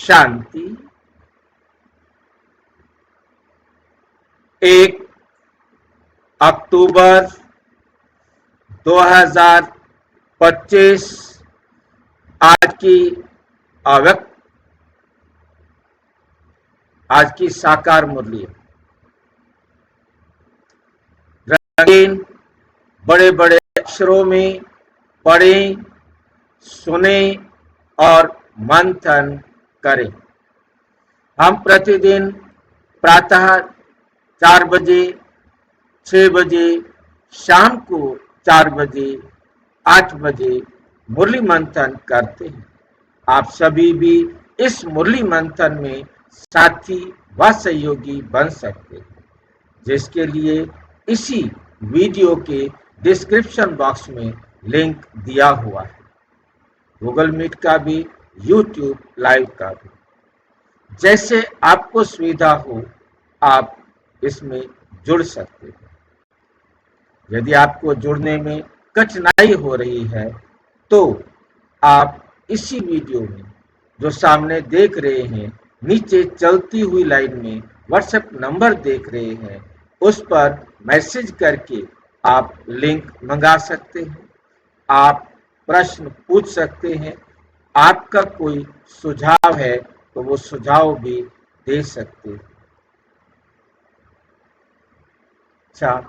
शांति। 1 अक्टूबर 2025 आज की साकार मुरली। रंगीन बड़े बड़े अक्षरों में पढ़ें, सुने और मंथन करें। हम प्रतिदिन प्रातः 4 बजे, 6 बजे, शाम को 4 बजे, 8 बजे मुरली मंथन करते हैं। आप सभी भी इस मुरली मंथन में साथी व सहयोगी बन सकते हैं, जिसके लिए इसी वीडियो के डिस्क्रिप्शन बॉक्स में लिंक दिया हुआ है, गूगल मीट का भी, यूट्यूब लाइव का भी। जैसे आपको सुविधा हो आप इसमें जुड़ सकते हैं। यदि आपको जुड़ने में कठिनाई हो रही है तो आप इसी वीडियो में जो सामने देख रहे हैं, नीचे चलती हुई लाइन में व्हाट्सएप नंबर देख रहे हैं, उस पर मैसेज करके आप लिंक मंगा सकते हैं। आप प्रश्न पूछ सकते हैं। आपका कोई सुझाव है तो वो सुझाव भी दे सकते हैं। अच्छा,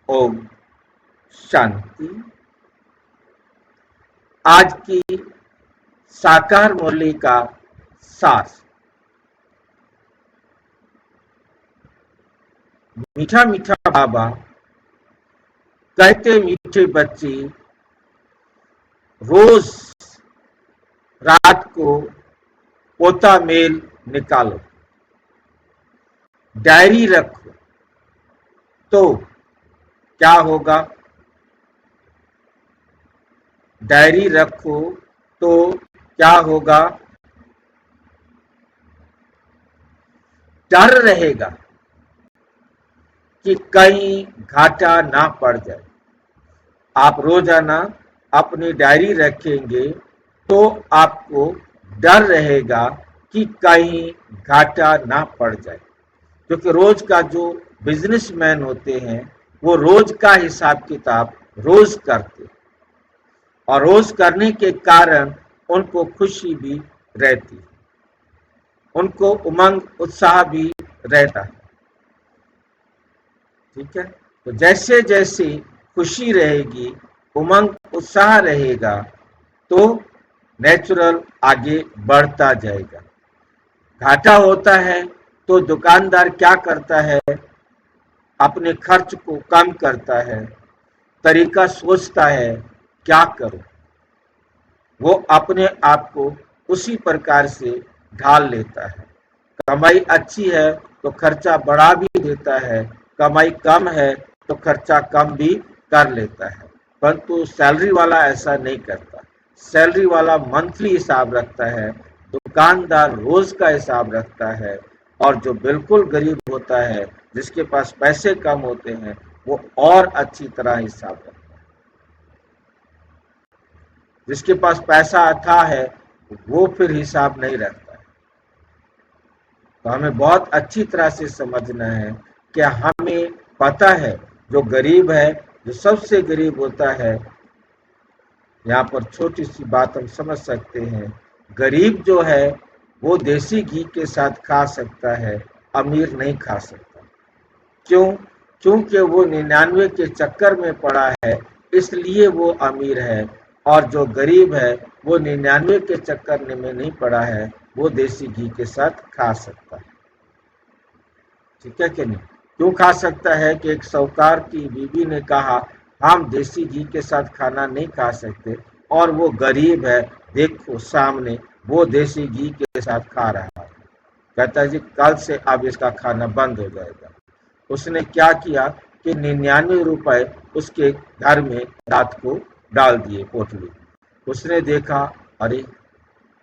ओम शांति। आज की साकार मुरली का सार। मीठा मीठा बाबा कहते, मीठे बच्चे रोज रात को पोता मेल निकालो, डायरी रखो, तो क्या होगा? डायरी रखो तो क्या होगा? डर रहेगा कि कहीं घाटा ना पड़ जाए। आप रोजाना अपनी डायरी रखेंगे तो आपको डर रहेगा कि कहीं घाटा ना पड़ जाए, क्योंकि रोज का जो बिजनेसमैन होते हैं वो रोज का हिसाब किताब रोज करते हैं, और रोज करने के कारण उनको खुशी भी रहती है, उनको उमंग उत्साह भी रहता है। ठीक है, तो जैसे जैसे खुशी रहेगी, उमंग उत्साह रहेगा, तो नेचुरल आगे बढ़ता जाएगा। घाटा होता है तो दुकानदार क्या करता है? अपने खर्च को कम करता है, तरीका सोचता है क्या करूं। वो अपने आप को उसी प्रकार से ढाल लेता है। कमाई अच्छी है तो खर्चा बढ़ा भी देता है, कमाई कम है तो खर्चा कम भी कर लेता है। परंतु सैलरी वाला ऐसा नहीं करता। सैलरी वाला मंथली हिसाब रखता है, दुकानदार रोज का हिसाब रखता है, और जो बिल्कुल गरीब होता है, जिसके पास पैसे कम होते हैं, वो और अच्छी तरह हिसाब रखता है। जिसके पास पैसा अथाह है वो फिर हिसाब नहीं रखता है। तो हमें बहुत अच्छी तरह से समझना है कि हमें पता है जो गरीब है, जो सबसे गरीब होता है, यहाँ पर छोटी सी बात हम समझ सकते हैं। गरीब जो है वो देसी घी के साथ खा सकता है, अमीर नहीं खा सकता। क्यों? क्योंकि वो 99 के चक्कर में पड़ा है, इसलिए वो अमीर है। और जो गरीब है वो 99 के चक्कर में नहीं पड़ा है, वो देसी घी के साथ खा सकता है। ठीक है कि नहीं? क्यों खा सकता है? कि एक साहूकार की बीवी ने कहा हम देसी घी के साथ खाना नहीं खा सकते, और वो गरीब है, देखो सामने वो देसी घी के साथ खा रहा है। कहता है जी कल से अब इसका खाना बंद हो जाएगा। उसने क्या किया कि 99 रुपए उसके घर में रात को डाल दिए पोटली। उसने देखा अरे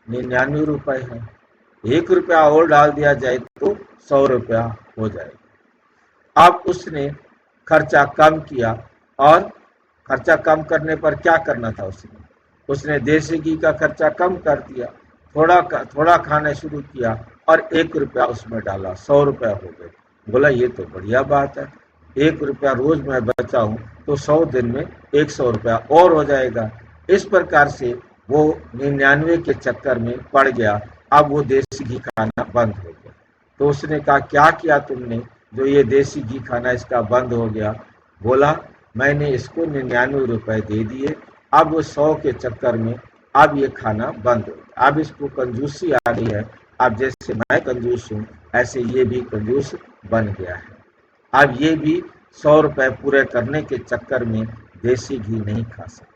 99 रुपए है, 1 रुपया और डाल दिया जाए तो 100 रुपया हो जाएगा। अब उसने खर्चा कम किया, और खर्चा कम करने पर क्या करना था उसने? उसने देसी घी का खर्चा कम कर दिया, थोड़ा खाना शुरू किया और 1 रुपया उसमें डाला, 100 रुपया हो गए। बोला ये तो बढ़िया बात है, 1 रुपया रोज मैं बचाऊं तो 100 दिन में 100 रुपया और हो जाएगा। इस प्रकार से वो 99 के चक्कर में पड़ गया। अब वो देसी घी खाना बंद हो गया। तो उसने कहा क्या किया तुमने जो ये देसी घी खाना इसका बंद हो गया? बोला मैंने इसको 99 रुपए दे दिए, अब वो 100 के चक्कर में अब ये खाना बंद हो गया। अब इसको कंजूसी आ गई है। अब जैसे मैं कंजूस हूँ ऐसे ये भी कंजूस बन गया है। अब ये भी 100 रुपए पूरे करने के चक्कर में देसी घी नहीं खा सकता।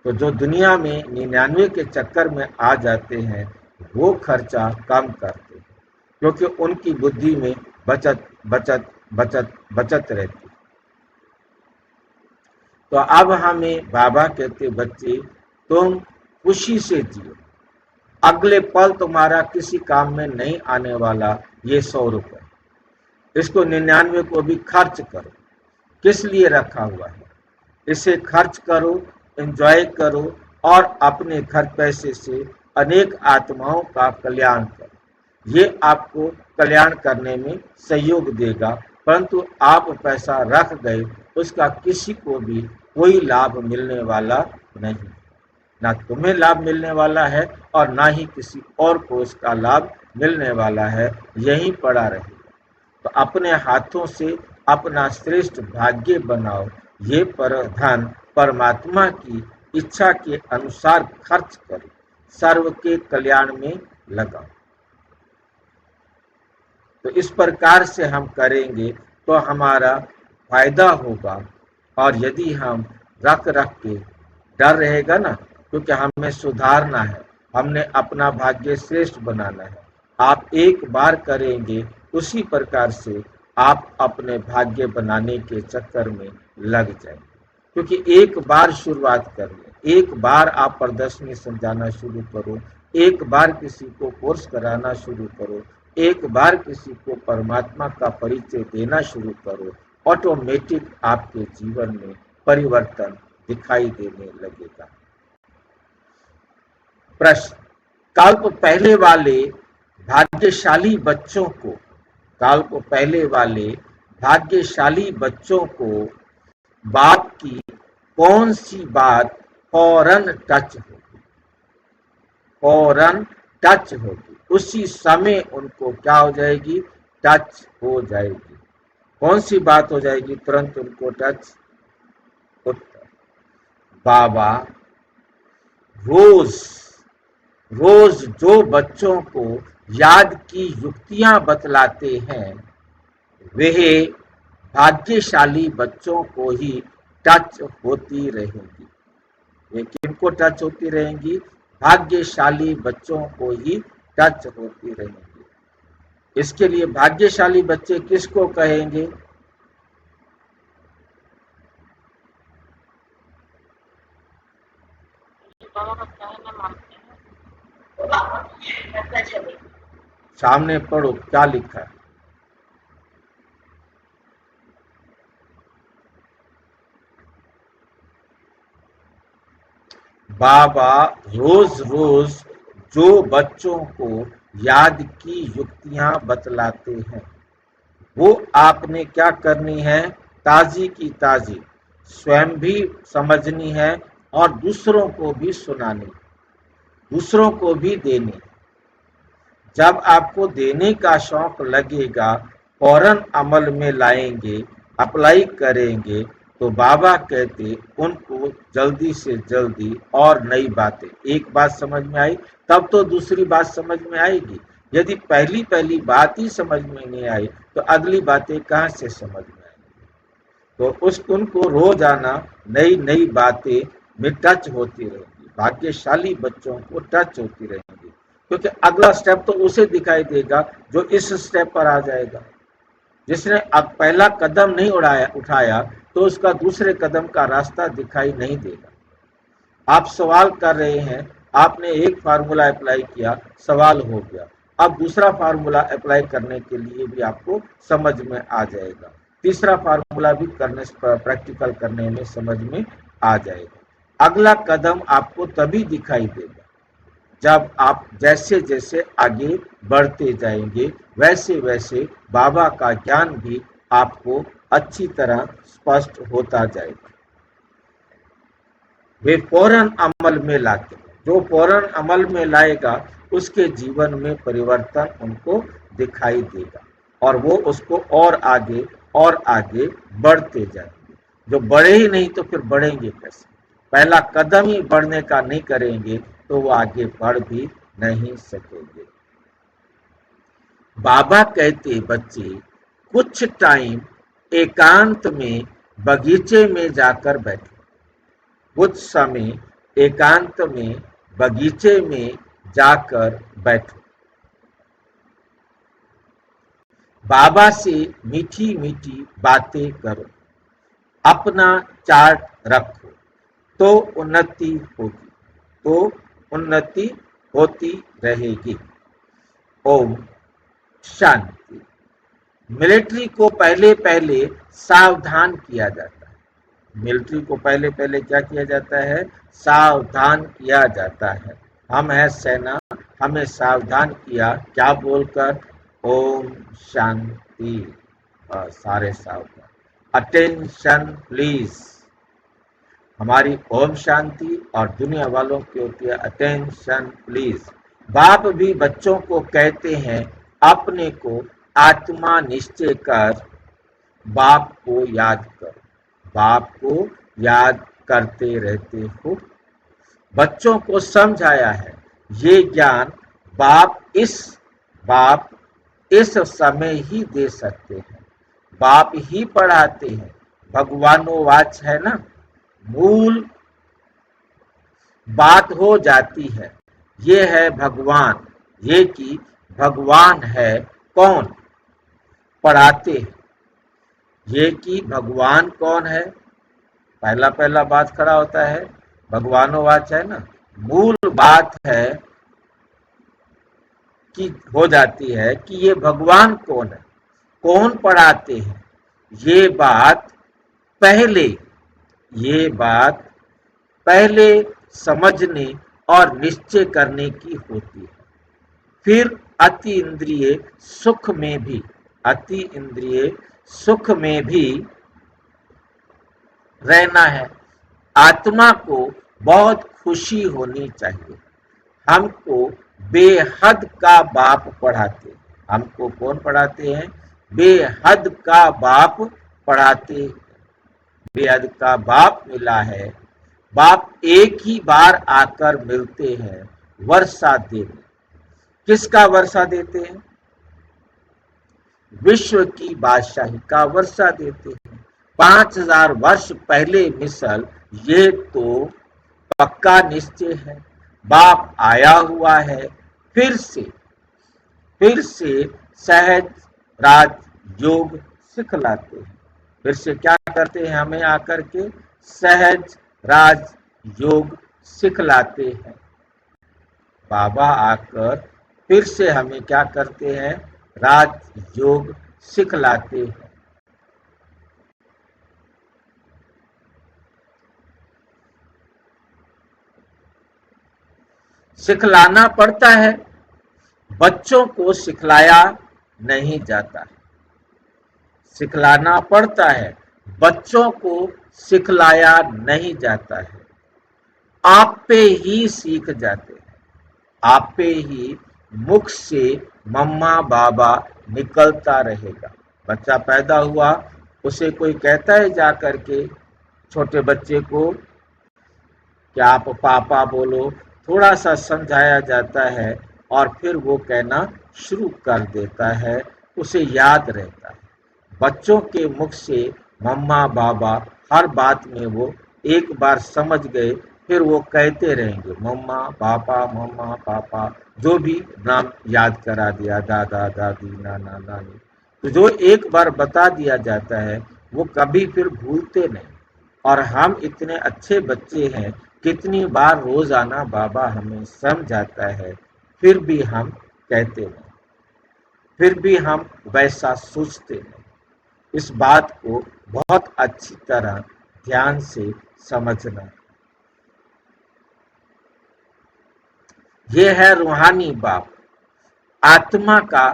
तो जो दुनिया में 99 के चक्कर में आ जाते हैं वो खर्चा कम करते हैं, क्योंकि उनकी बुद्धि में बचत बचत बचत बचत रहती है। तो अब हमें बाबा कहते बच्चे तुम खुशी से जियो, अगले पल तुम्हारा किसी काम में नहीं आने वाला ये 100 रुपए, इसको 99 को भी खर्च करो। किस लिए रखा हुआ है? इसे खर्च करो, एंजॉय करो और अपने खर्च पैसे से अनेक आत्माओं का कल्याण करो। ये आपको कल्याण करने में सहयोग देगा। परंतु आप पैसा रख गए उसका किसी को भी कोई लाभ मिलने वाला नहीं, ना तुम्हें लाभ मिलने वाला है और ना ही किसी और को उसका लाभ मिलने वाला है, यहीं पड़ा रहेगा। तो अपने हाथों से अपना श्रेष्ठ भाग्य बनाओ, ये धन परमात्मा की इच्छा के अनुसार खर्च करो, सर्व के कल्याण में लगाओ। तो इस प्रकार से हम करेंगे तो हमारा फायदा होगा। और यदि हम रख के डर रहेगा ना, क्योंकि हमें सुधारना है, हमने अपना भाग्य श्रेष्ठ बनाना है। आप एक बार करेंगे उसी प्रकार से आप अपने भाग्य बनाने के चक्कर में लग जाएंगे। क्योंकि एक बार शुरुआत करनी, एक बार आप प्रदर्शनी समझाना शुरू करो, एक बार किसी को कोर्स कराना शुरू करो, एक बार किसी को परमात्मा का परिचय देना शुरू करो, ऑटोमेटिक आपके जीवन में परिवर्तन दिखाई देने लगेगा। प्रश्न, कल्प पहले वाले भाग्यशाली बच्चों को, कल्प पहले वाले भाग्यशाली बच्चों को बाप की कौन सी बात फौरन टच होगी? फौरन टच होगी, उसी समय उनको क्या हो जाएगी? टच हो जाएगी। कौन सी बात हो जाएगी तुरंत उनको टच? उत्तर, बाबा रोज रोज जो बच्चों को याद की युक्तियां बतलाते हैं वह भाग्यशाली बच्चों को ही टच होती रहेंगी। वे किनको टच होती रहेंगी? भाग्यशाली बच्चों को ही टच होती रहेंगी। इसके लिए भाग्यशाली बच्चे किसको कहेंगे? सामने पढ़ो क्या लिखा है। बाबा रोज रोज जो बच्चों को याद की युक्तियां बतलाते हैं वो आपने क्या करनी है? ताजी की ताजी स्वयं भी समझनी है और दूसरों को भी सुनानी, दूसरों को भी देनी। जब आपको देने का शौक लगेगा, फौरन अमल में लाएंगे, अप्लाई करेंगे, तो बाबा कहते उनको जल्दी से जल्दी और नई बातें, एक बात समझ में आई तब तो दूसरी बात समझ में आएगी। यदि पहली पहली बात ही समझ में नहीं आई तो अगली बातें कहाँ से समझ में आएंगी? तो उनको रोजाना नई नई बातें में टच होती रहेगी, भाग्यशाली बच्चों को टच होती रहेगी। क्योंकि अगला स्टेप तो उसे दिखाई देगा जो इस स्टेप पर आ जाएगा। जिसने अब पहला कदम नहीं उठाया तो उसका दूसरे कदम का रास्ता दिखाई नहीं देगा। आप सवाल कर रहे हैं, आपने एक फार्मूला अप्लाई किया, सवाल हो गया, अब दूसरा फार्मूला अप्लाई करने के लिए भी आपको समझ में आ जाएगा, तीसरा फार्मूला भी करने प्रैक्टिकल करने में समझ में आ जाएगा। अगला कदम आपको तभी दिखाई देगा जब आप जैसे जैसे आगे बढ़ते जाएंगे, वैसे वैसे बाबा का ज्ञान भी आपको अच्छी तरह स्पष्ट होता जाएगा। वे फौरन अमल में लाते, जो फौरन अमल में लाएगा उसके जीवन में परिवर्तन उनको दिखाई देगा और वो उसको और आगे बढ़ते जाएंगे। जो बढ़े ही नहीं तो फिर बढ़ेंगे कैसे? पहला कदम ही बढ़ने का नहीं करेंगे तो वो आगे बढ़ भी नहीं सकेंगे। बाबा कहते, बच्चे कुछ टाइम एकांत में बगीचे में जाकर बैठो, कुछ समय एकांत में बगीचे में जाकर बैठो, बाबा से मीठी मीठी बातें करो, अपना चार्ट रखो, तो उन्नति होती रहेगी। ओम शांति। मिलिट्री को पहले पहले सावधान किया जाता है। मिलिट्री को पहले पहले क्या किया जाता है? सावधान किया जाता है। हम है सेना, हमें सावधान किया क्या बोलकर? ओम शांति। सारे सावधान, अटेंशन प्लीज। हमारी ओम शांति और दुनिया वालों की होती है अटेंशन प्लीज। बाप भी बच्चों को कहते हैं, अपने को आत्मा निश्चय कर बाप को याद करो, बाप को याद करते रहते हो। बच्चों को समझाया है, ये ज्ञान बाप इस समय ही दे सकते हैं, बाप ही पढ़ाते हैं। भगवानोवाच है ना, मूल बात हो जाती है। ये है भगवान, ये कि भगवान है कौन? पढ़ाते हैं। ये कि भगवान कौन है? पहला बात खड़ा होता है, भगवानोवाच है ना, मूल बात है कि हो जाती है कि ये भगवान कौन है, कौन पढ़ाते हैं। ये बात पहले समझने और निश्चय करने की होती है। फिर अति इंद्रिय सुख में भी रहना है। आत्मा को बहुत खुशी होनी चाहिए। हमको बेहद का बाप पढ़ाते हैं। हमको कौन पढ़ाते हैं? बेहद का बाप पढ़ाते हैं। बेहद का बाप मिला है। बाप एक ही बार आकर मिलते हैं वर्षा देने। किसका वर्षा देते हैं? विश्व की बादशाही का वर्षा देते हैं। 5000 वर्ष पहले मिसल, ये तो पक्का निश्चय है। बाप आया हुआ है, फिर से सहज राज योग सिखलाते हैं। फिर से क्या करते हैं? हमें आकर के सहज राज योग सिखलाते हैं। बाबा आकर फिर से हमें क्या करते हैं? राज योग सिखलाते हैं। सिखलाना पड़ता है, बच्चों को सिखलाया नहीं जाता है। सिखलाना पड़ता है, बच्चों को सिखलाया नहीं जाता है। आप पे ही सीख जाते हैं। आप पे ही मुख से मम्मा बाबा निकलता रहेगा। बच्चा पैदा हुआ, उसे कोई कहता है जा करके छोटे बच्चे को कि आप पापा बोलो, थोड़ा सा समझाया जाता है और फिर वो कहना शुरू कर देता है, उसे याद रहता है। बच्चों के मुख से मम्मा बाबा, हर बात में वो एक बार समझ गए, फिर वो कहते रहेंगे मम्मा पापा, जो भी नाम याद करा दिया, दादा दादी नाना नानी, तो जो एक बार बता दिया जाता है वो कभी फिर भूलते नहीं। और हम इतने अच्छे बच्चे हैं, कितनी बार रोजाना बाबा हमें समझाता है, फिर भी हम कहते नहीं, फिर भी हम वैसा सोचते नहीं। इस बात को बहुत अच्छी तरह ध्यान से समझना। ये है रूहानी बाप। आत्मा का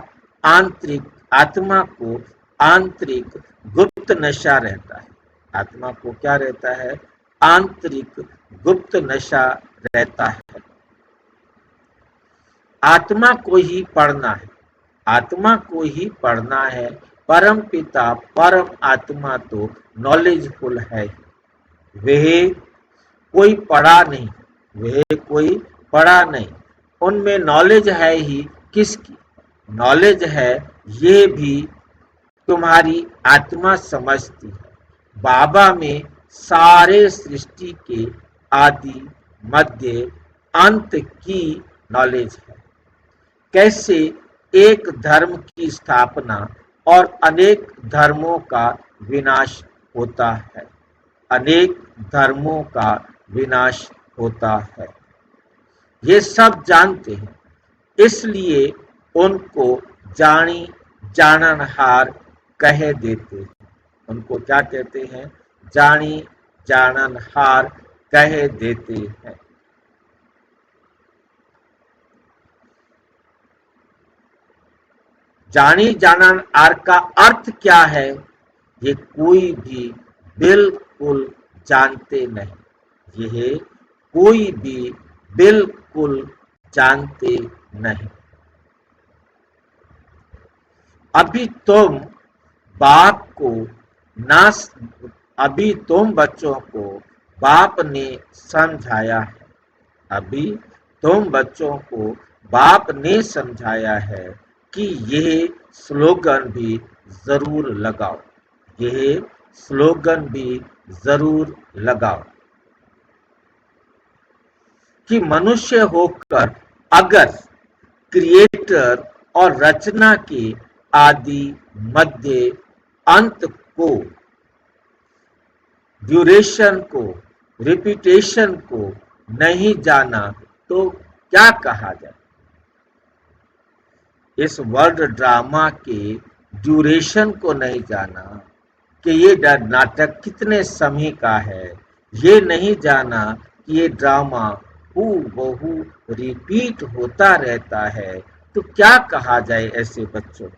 आत्मा को आंतरिक गुप्त नशा रहता है। आत्मा को क्या रहता है? आंतरिक गुप्त नशा रहता है। आत्मा को ही पढ़ना है, आत्मा को ही पढ़ना है। परम पिता परम आत्मा तो नॉलेजफुल है, वह कोई पढ़ा नहीं, वह कोई पढ़ा नहीं। उनमें नॉलेज है ही किसकी? नॉलेज है ये भी तुम्हारी आत्मा समझती है। बाबा में सारे सृष्टि के आदि मध्य अंत की नॉलेज है। कैसे एक धर्म की स्थापना और अनेक धर्मों का विनाश होता है, अनेक धर्मों का विनाश होता है, ये सब जानते हैं। इसलिए उनको जानी जाननहार कह देते हैं। उनको क्या कहते हैं? जानी जाननहार कह देते हैं। जानी जाननहार का अर्थ क्या है? ये कोई भी बिल्कुल जानते नहीं, ये कोई भी बिल्कुल जानते नहीं। अभी तुम बाप को ना अभी तुम बच्चों को बाप ने समझाया है, अभी तुम बच्चों को बाप ने समझाया है कि यह स्लोगन भी जरूर लगाओ, यह स्लोगन भी जरूर लगाओ कि मनुष्य होकर अगर क्रिएटर और रचना के आदि मध्य अंत को, ड्यूरेशन को, रिपीटेशन को नहीं जाना तो क्या कहा जाए? इस वर्ल्ड ड्रामा के ड्यूरेशन को नहीं जाना कि ये नाटक कितने समय का है, ये नहीं जाना कि ये ड्रामा हूबहू रिपीट होता रहता है, तो क्या कहा जाए ऐसे बच्चों को?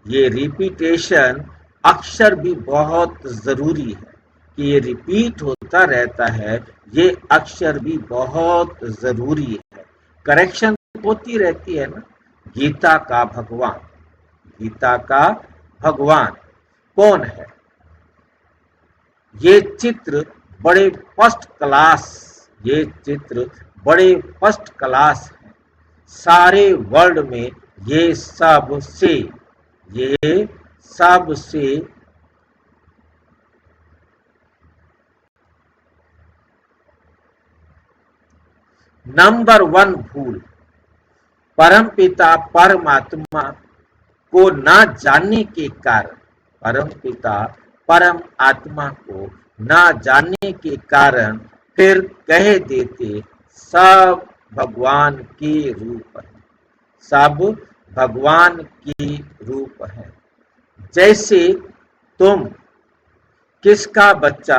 ये रिपीटेशन अक्षर भी बहुत जरूरी है कि ये रिपीट होता रहता है, ये अक्षर भी बहुत जरूरी है। करेक्शन होती रहती है ना। गीता का भगवान, गीता का भगवान कौन है? ये चित्र बड़े फर्स्ट क्लास, ये चित्र बड़े फर्स्ट क्लास है। सारे वर्ल्ड में ये सबसे नंबर 1 भूल परमपिता परमात्मा को ना जानने के कारण, परमपिता परम आत्मा को ना जानने के कारण फिर कह देते सब भगवान के रूप है, सब भगवान की रूप है। जैसे तुम किसका बच्चा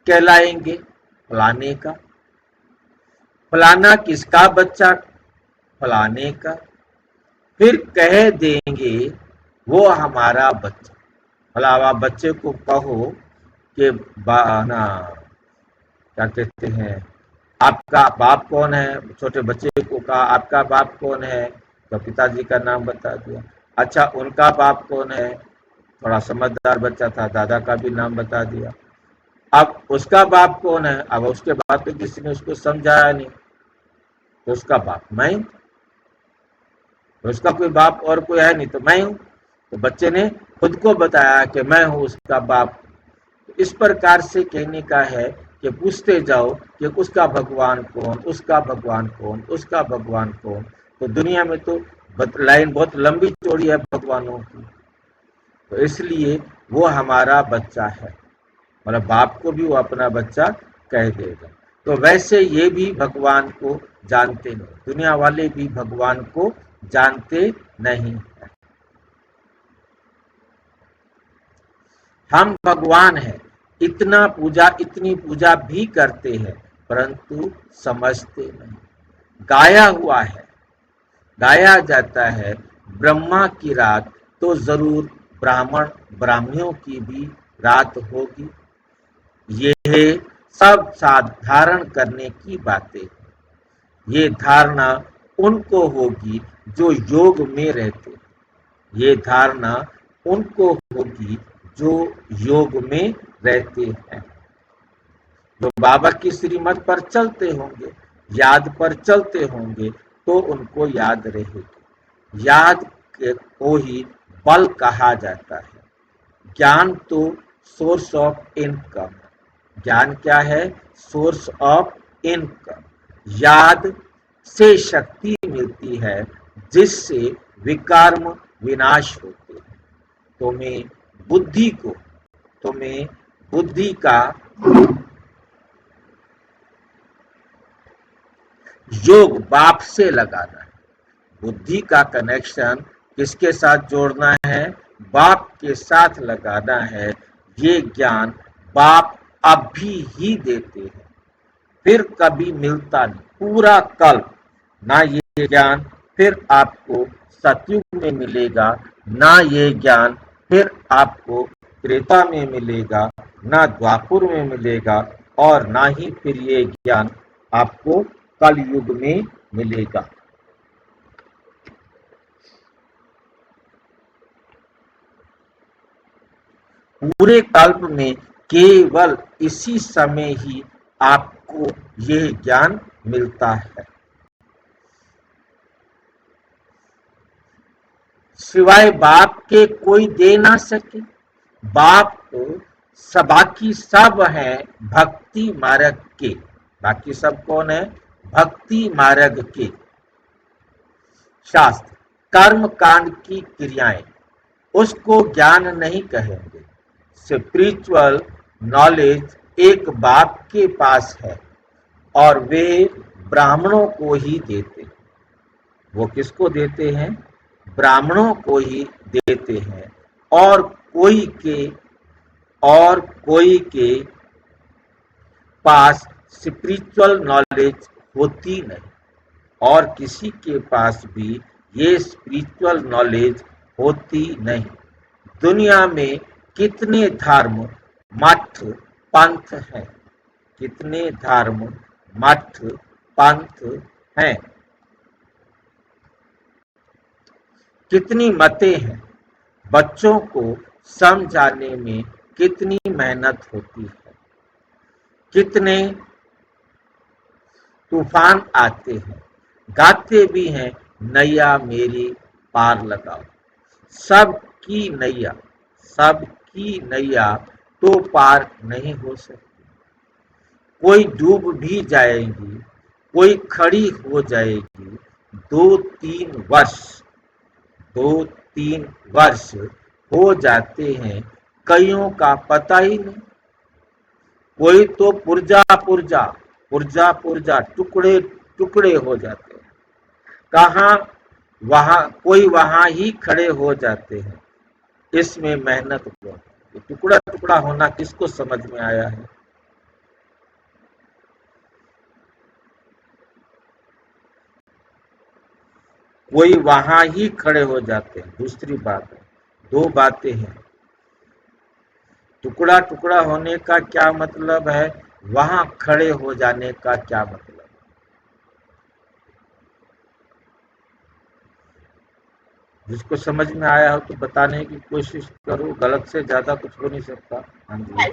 कहलाएंगे? फलाने का। फलाना किसका बच्चा? फलाने का। फिर कह देंगे वो हमारा बच्चा। फलावा बच्चे को कहो कि ना क्या कहते हैं, आपका बाप कौन है? छोटे बच्चे को कहा आपका बाप कौन है? तो पिताजी का नाम बता दिया। अच्छा उनका बाप कौन है? थोड़ा समझदार बच्चा था, दादा का भी नाम बता दिया। अब उसका बाप कौन है? अब उसके बाप पे किसी ने उसको समझाया नहीं, तो उसका बाप मैं, उसका कोई बाप और कोई है नहीं तो मैं हूं। तो बच्चे ने खुद को बताया कि मैं हूं उसका बाप। इस प्रकार से कहने का है कि पूछते जाओ कि उसका भगवान कौन, उसका भगवान कौन, उसका भगवान कौन। तो दुनिया में तो लाइन बहुत लंबी चौड़ी है भगवानों की, तो इसलिए वो हमारा बच्चा है, मतलब बाप को भी वो अपना बच्चा कह देगा। तो वैसे ये भी भगवान को जानते नहीं, दुनिया वाले भी भगवान को जानते नहीं है। हम भगवान हैं, इतना पूजा इतनी पूजा भी करते हैं, परंतु समझते नहीं। गाया हुआ है, गाया जाता है, ब्रह्मा की रात तो जरूर ब्राह्मण ब्राह्मणों की भी रात होगी। ये सब साधारण करने की बातें। ये धारणा उनको होगी जो योग में रहते। ये धारणा उनको होगी जो योग में रहते हैं, जो बाबा की श्रीमत पर चलते होंगे, याद पर चलते होंगे, तो उनको याद रहेगी। याद को ही बल कहा जाता है। ज्ञान तो सोर्स ऑफ इनकम। ज्ञान क्या है? Source of income. याद से शक्ति मिलती है जिससे विकर्म विनाश होते हैं। तुम्हें बुद्धि को, तुम्हें बुद्धि का योग बाप से लगाना है। बुद्धि का कनेक्शन किसके साथ जोड़ना है? बाप के साथ लगाना है। ये ज्ञान बाप अभी ही देते हैं, फिर कभी मिलता नहीं। पूरा कल्प ना ये ज्ञान फिर आपको सतयुग में मिलेगा, ना ये ज्ञान फिर आपको त्रेता में मिलेगा, ना द्वापुर में मिलेगा, और ना ही फिर ये ज्ञान आपको कलयुग में मिलेगा। पूरे कल्प में केवल इसी समय ही आपको यह ज्ञान मिलता है, सिवाय बाप के कोई दे ना सके। बाप तो बाकी सब है भक्ति मार्ग के। बाकी सब कौन है? भक्ति मार्ग के। शास्त्र कर्म कांड की क्रियाएं, उसको ज्ञान नहीं कहेंगे। स्पिरिचुअल नॉलेज एक बाप के पास है और वे ब्राह्मणों को ही देते। वो किसको देते हैं? ब्राह्मणों को ही देते हैं। और कोई के और कोई के पास स्पिरिचुअल नॉलेज होती नहीं, और किसी के पास भी ये स्पिरिचुअल नॉलेज होती नहीं। दुनिया में कितने धर्म, मठ, पंथ हैं? कितने धर्म, मठ, पंथ हैं? कितनी मतें हैं? बच्चों को समझाने में कितनी मेहनत होती है। कितने तूफान आते हैं, गाते भी हैं, नैया मेरी पार लगाओ। सबकी नैया, सबकी नैया तो पार नहीं हो सकती। कोई डूब भी जाएगी, कोई खड़ी हो जाएगी। 2-3 वर्ष, 2-3 वर्ष हो जाते हैं, कईयों का पता ही नहीं। कोई तो पुर्जा पुर्जा पुर्जा पुर्जा टुकड़े टुकड़े हो जाते हैं। कहाँ? वहां कोई वहां ही खड़े हो जाते हैं। इसमें मेहनत बहुत। टुकड़ा टुकड़ा होना किसको समझ में आया है? कोई वहां ही खड़े हो जाते हैं। दूसरी बात है, दो बातें हैं। टुकड़ा टुकड़ा होने का क्या मतलब है? वहां खड़े हो जाने का क्या मतलब? जिसको समझ में आया हो तो बताने की कोशिश करो। गलत से ज्यादा कुछ हो नहीं सकता। हाँ जी।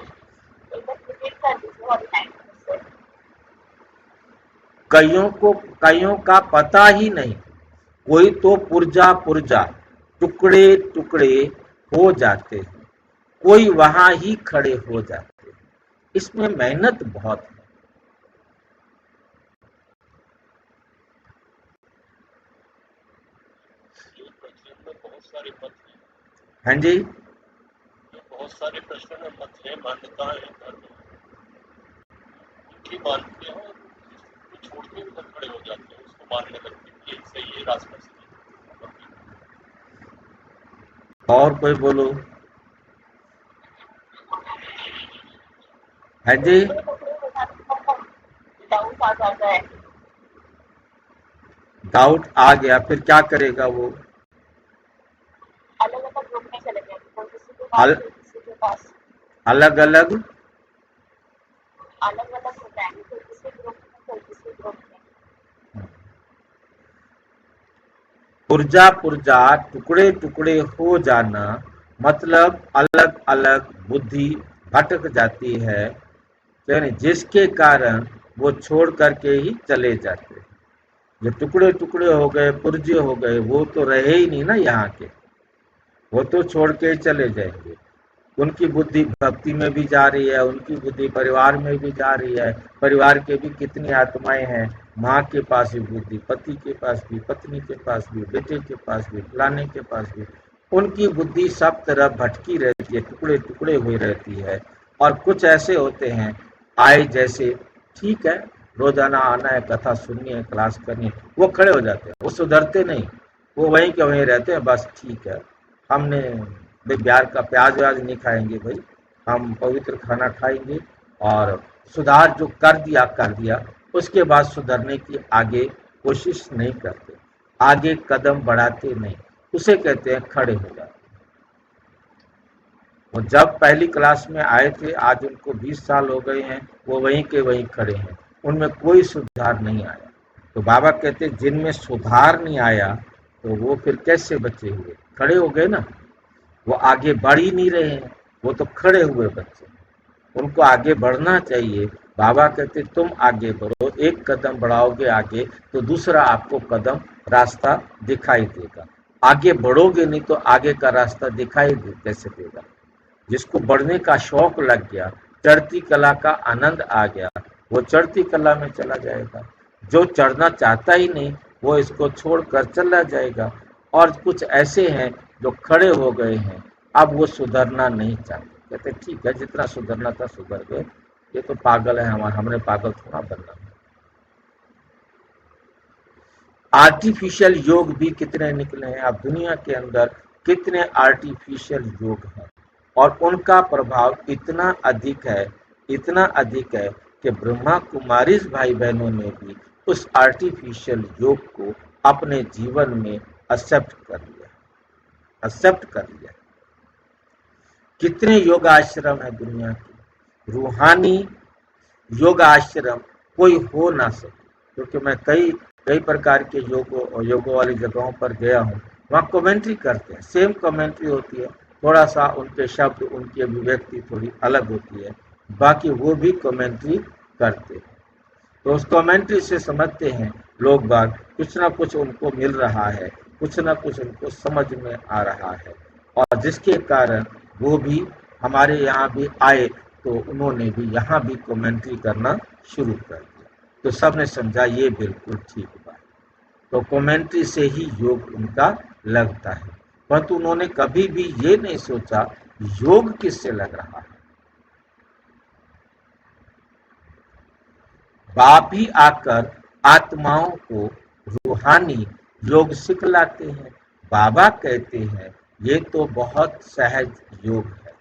कईयों का पता ही नहीं। कोई तो पुर्जा पुर्जा टुकड़े टुकड़े हो जाते हैं, कोई वहां ही खड़े हो जाते हैं। इसमें मेहनत बहुत है। बहुत सारे मत हैं। हाँ जी। बहुत सारे प्रश्न में मत है, मान्यताएं हैं धर्म, उनकी मानते हैं और छोड़ के उधर खड़े हो जाते हैं, उसको मानने लगते हैं ये सही है, रास्ता सही है। और कोई बोलो। हाँ जी। पास आ जाए। डाउट आ गया फिर क्या करेगा वो? अलग अलग ग्रुप में चले गए, कोई किसी के पास, अल, कोई किसी के पास, अलग अलग अलग अलग हो जाएंगे, कोई किसी ग्रुप में, कोई किसी ग्रुप में। पुर्जा पुर्जा टुकड़े टुकड़े हो जाना मतलब अलग अलग बुद्धि भटक जाती है, यानी जिसके कारण वो छोड़ करके ही चले जाते हैं। जो टुकड़े टुकड़े हो गए, पुर्जे हो गए, वो तो रहे ही नहीं ना यहाँ के, वो तो छोड़ के ही चले जाएंगे। उनकी बुद्धि भक्ति में भी जा रही है, उनकी बुद्धि परिवार में भी जा रही है। परिवार के भी कितनी आत्माएं हैं, माँ के पास भी बुद्धि, पति के पास भी, पत्नी के पास भी, बेटे के पास भी, फलाने के पास भी। उनकी बुद्धि सब तरफ भटकी रहती है, टुकड़े टुकड़े हुई रहती है। और कुछ ऐसे होते हैं आए जैसे, ठीक है रोजाना आना है, कथा सुननी है, क्लास करनी है, वो खड़े हो जाते हैं, वो सुधरते नहीं, वो वहीं के वहीं रहते हैं। बस ठीक है, हमने बिहार का प्याज व्याज नहीं खाएंगे भाई, हम पवित्र खाना खाएंगे। और सुधार जो कर दिया, उसके बाद सुधरने की आगे कोशिश नहीं करते, आगे कदम बढ़ाते नहीं, उसे कहते हैं खड़े हो जाते। वो जब पहली क्लास में आए थे, आज उनको 20 साल हो गए हैं, वो वहीं के वहीं खड़े हैं, उनमें कोई सुधार नहीं आया। तो बाबा कहते जिनमें सुधार नहीं आया तो वो फिर कैसे बचे हुए, खड़े हो गए ना, वो आगे बढ़ ही नहीं रहे हैं, वो तो खड़े हुए बच्चे, उनको आगे बढ़ना चाहिए। बाबा कहते तुम आगे बढ़ो, एक कदम बढ़ाओगे आगे तो दूसरा आपको कदम रास्ता दिखाई देगा। आगे बढ़ोगे नहीं तो आगे का रास्ता दिखाई कैसे देगा? जिसको बढ़ने का शौक लग गया, चढ़ती कला का आनंद आ गया, वो चढ़ती कला में चला जाएगा। जो चढ़ना चाहता ही नहीं वो इसको छोड़कर चला जाएगा। और कुछ ऐसे हैं जो खड़े हो गए हैं, अब वो सुधरना नहीं चाहते, कहते ठीक है जितना सुधरना था सुधर गए, ये तो पागल है, हमने पागल थोड़ा बनना। आर्टिफिशियल योग भी कितने निकले हैं अब दुनिया के अंदर, कितने आर्टिफिशियल योग हैं, और उनका प्रभाव इतना अधिक है, इतना अधिक है कि ब्रह्मा कुमारीज भाई बहनों ने भी उस आर्टिफिशियल योग को अपने जीवन में एक्सेप्ट कर लिया। कितने योग आश्रम है दुनिया के, रूहानी योग आश्रम कोई हो ना सके, क्योंकि मैं कई प्रकार के योगों वाली जगहों पर गया हूँ, वहाँ कमेंट्री करते हैं, सेम कमेंट्री होती है, थोड़ा सा उनके शब्द, उनकी अभिव्यक्ति थोड़ी अलग होती है, बाकी वो भी कमेंट्री करते हैं। तो उस कमेंट्री से समझते हैं लोग बाग, कुछ ना कुछ उनको मिल रहा है, कुछ ना कुछ उनको समझ में आ रहा है, और जिसके कारण वो भी हमारे यहाँ भी आए, तो उन्होंने भी यहाँ भी कमेंट्री करना शुरू कर दिया। तो सब ने समझा ये बिल्कुल ठीक बात, तो कमेंट्री से ही योग उनका लगता है, परंतु उन्होंने कभी भी ये नहीं सोचा योग किससे लग रहा है। बाप ही आकर आत्माओं को रूहानी योग सिखलाते हैं। बाबा कहते हैं ये तो बहुत सहज योग है,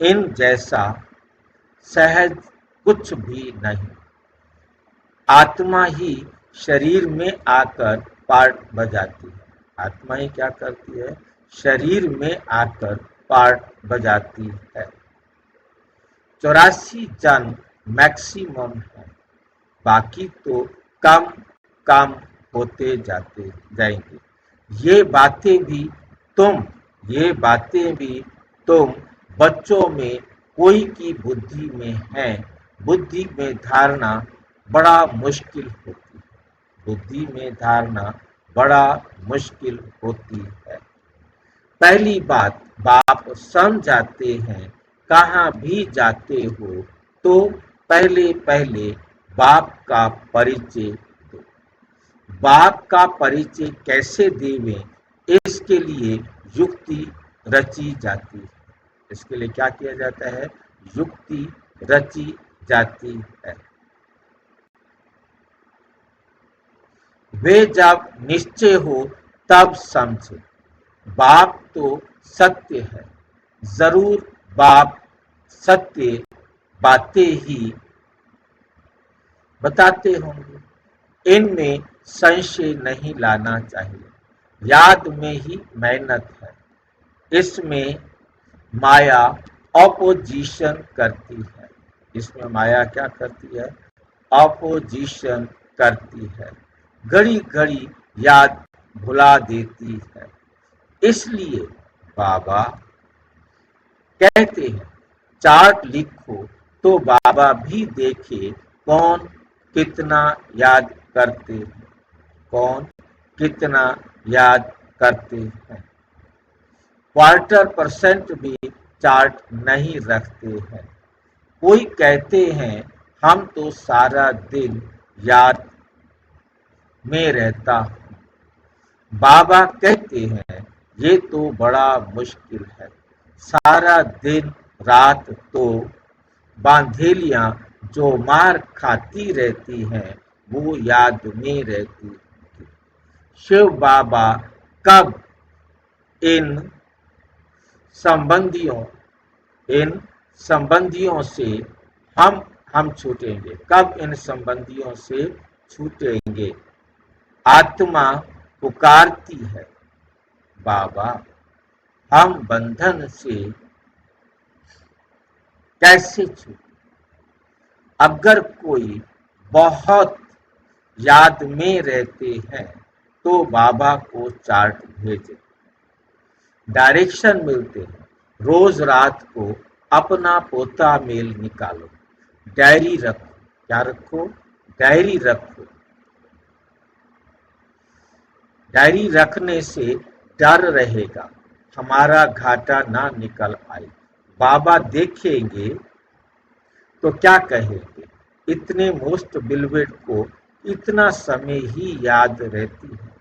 इन जैसा सहज कुछ भी नहीं। आत्मा ही शरीर में आकर पार्ट बजाती है, आत्मा ही क्या करती है, शरीर में आकर पार्ट बजाती है। 84 जन्म मैक्सिमम है, बाकी तो कम कम होते जाते जाएंगे। ये बातें भी तुम बच्चों में कोई की बुद्धि में है। बुद्धि में धारणा बड़ा मुश्किल होती है, बुद्धि में धारणा बड़ा मुश्किल होती है। पहली बात, बाप समझाते हैं कहाँ भी जाते हो तो पहले पहले बाप का परिचय दो। बाप का परिचय कैसे देवें, इसके लिए युक्ति रची जाती है। इसके लिए क्या किया जाता है, युक्ति रची जाती है। वे जब निश्चय हो तब समझे, बाप तो सत्य है, जरूर बाप सत्य बातें ही बताते होंगे। इनमें संशय नहीं लाना चाहिए। याद में ही मेहनत है। इसमें माया ऑपोजिशन करती है। इसमें माया क्या करती है? ऑपोजिशन करती है। घड़ी घड़ी याद भुला देती है। इसलिए बाबा कहते हैं चार्ट लिखो तो बाबा भी देखे कौन कितना याद करते हैं, कौन कितना याद करते हैं। %% भी चार्ट नहीं रखते हैं। कोई कहते हैं हम तो सारा दिन याद में रहता हूँ। बाबा कहते हैं ये तो बड़ा मुश्किल है। सारा दिन रात तो बांधेलियां जो मार खाती रहती हैं वो याद में रहती हैं। शिव बाबा कब इन संबंधियों इन संबंधियों से हम छूटेंगे? कब इन संबंधियों से छूटेंगे? आत्मा पुकारती है बाबा हम बंधन से कैसे छूटे? अगर कोई बहुत याद में रहते हैं तो बाबा को चार्ट भेजें। डायरेक्शन मिलते हैं। रोज रात को अपना पोता मेल निकालो। डायरी रखो। क्या रखो? डायरी रखो। डायरी रखने से डर रहेगा हमारा घाटा ना निकल आए। बाबा देखेंगे तो क्या कहेंगे? इतने मोस्ट बिलवेड को इतना समय ही याद रहती है।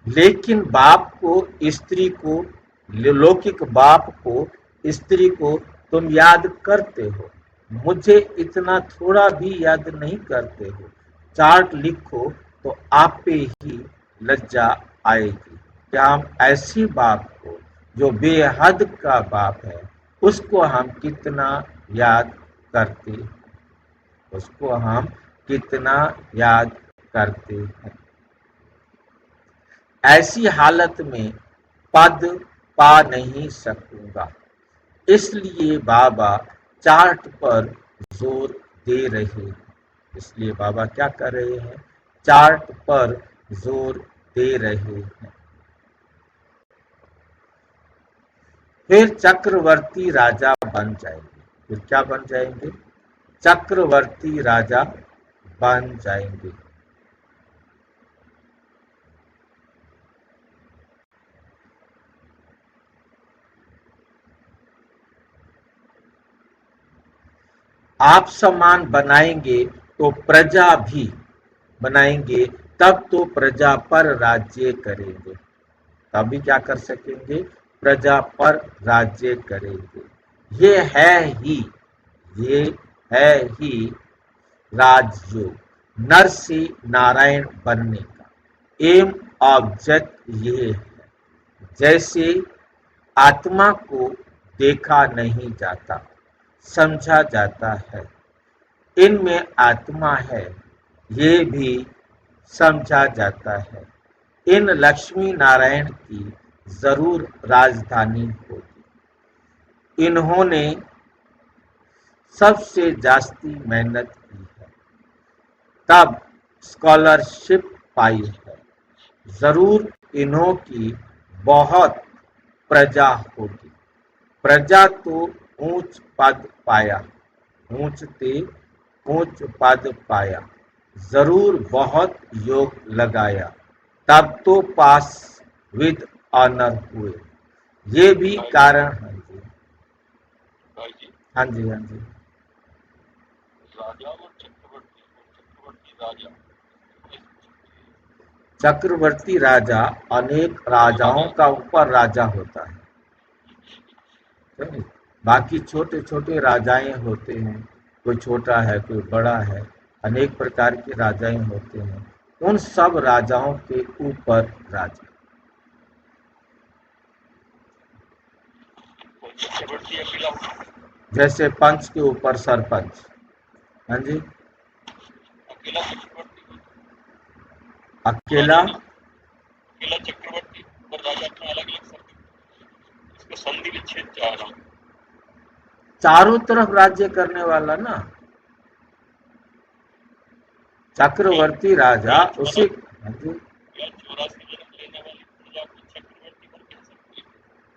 लेकिन बाप को स्त्री को लौकिक बाप को स्त्री को तुम याद करते हो, मुझे इतना थोड़ा भी याद नहीं करते हो। चार्ट लिखो तो आप पे ही लज्जा आएगी। क्या हम ऐसे बाप को जो बेहद का बाप है उसको हम कितना याद करते हैं? उसको हम कितना याद करते हैं? ऐसी हालत में पद पा नहीं सकूंगा। इसलिए बाबा चार्ट पर जोर दे रहे हैं। इसलिए बाबा क्या कर रहे हैं? चार्ट पर जोर दे रहे हैं। फिर चक्रवर्ती राजा बन जाएंगे। फिर क्या बन जाएंगे? चक्रवर्ती राजा बन जाएंगे। आप सम्मान बनाएंगे तो प्रजा भी बनाएंगे, तब तो प्रजा पर राज्य करेंगे। तभी क्या कर सकेंगे? प्रजा पर राज्य करेंगे। ये ये है ही राजयोग। नर से नारायण बनने का एम ऑब्जेक्ट ये है। जैसे आत्मा को देखा नहीं जाता, समझा जाता है। इनमें आत्मा है ये भी समझा जाता है। इन लक्ष्मी नारायण की जरूर राजधानी होगी। इन्होंने सबसे जास्ती मेहनत की है तब स्कॉलरशिप पाई है। जरूर इन्हों की बहुत प्रजा होगी। प्रजा तो ऊंच पद पाया, ऊंचते ऊंच पद पाया। जरूर बहुत योग लगाया तब तो पास विद ऑनर हुए। ये भी कारण है जी। भाई जी, हाँ जी, हाँ जी। राजा और चक्रवर्ती राजा चक्रवर्ती राजा अनेक राजाओं का ऊपर राजा होता है। समझे? बाकी छोटे छोटे राजाएं होते हैं, कोई छोटा है कोई बड़ा है, अनेक प्रकार के राजाएं होते हैं। उन सब राजाओं के ऊपर राजा। चक्रवर्ती अकेला होता है। जैसे पंच के ऊपर सरपंच, हाँ जी, अकेला चक्रवर्ती, अकेला अकेला चक्रवर्ती और राजा अपना अलग अलग सब, इसको संधि विच्छेद चाह रहा हूँ। चारों तरफ राज्य करने वाला ना, चक्रवर्ती राजा उसी। हाँ जी, क्या 84 जन्म लेने वाली प्रजा को चक्रवर्ती पर कह सकते हैं?